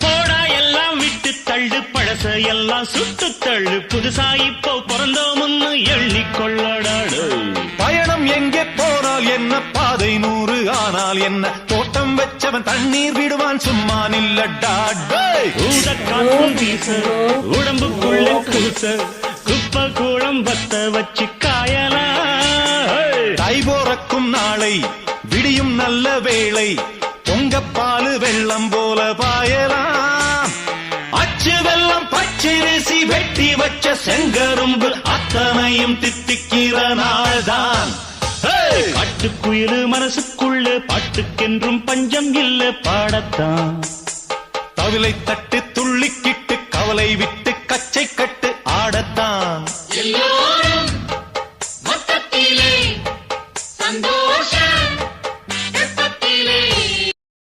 போடா எல்லாம் விட்டு தள்ளு, பழச எல்லாம் சுட்டு தள்ளு, புதுசா இப்போ பிறந்தோம்னு எண்ணிக்கொள்ளடாடு. பயணம் எங்கே போனால் என்ன, பாதை 100 ஆனால் என்ன, தோட்டம் வச்சவன் தண்ணீர் விடுவான் சும்மா நில்லடாடு. ஊதக்காற்றும் வீச உடம்புக்குள்ள கூச, குப்பை கூடம் பத்த வச்சு காயலாம். தை போறக்கும் நாளை விடியும் நல்ல வேளை, பொங்கப்பாலு வெள்ளம் போல பாயலாம். அச்சு வெள்ளம் பச்சரிசி வெட்டி வச்ச செங்கரும்பு அத்தனையும் தித்திக்கிற நாள்தான். காட்டுக்குயிலு மனசுக்குள்ள பாட்டுக்கென்றும் பஞ்சம் இல்ல பாடத்தான். தவிலை தட்டு துள்ளிக்கிட்டு கவலை விட்டு கச்சை கட்டு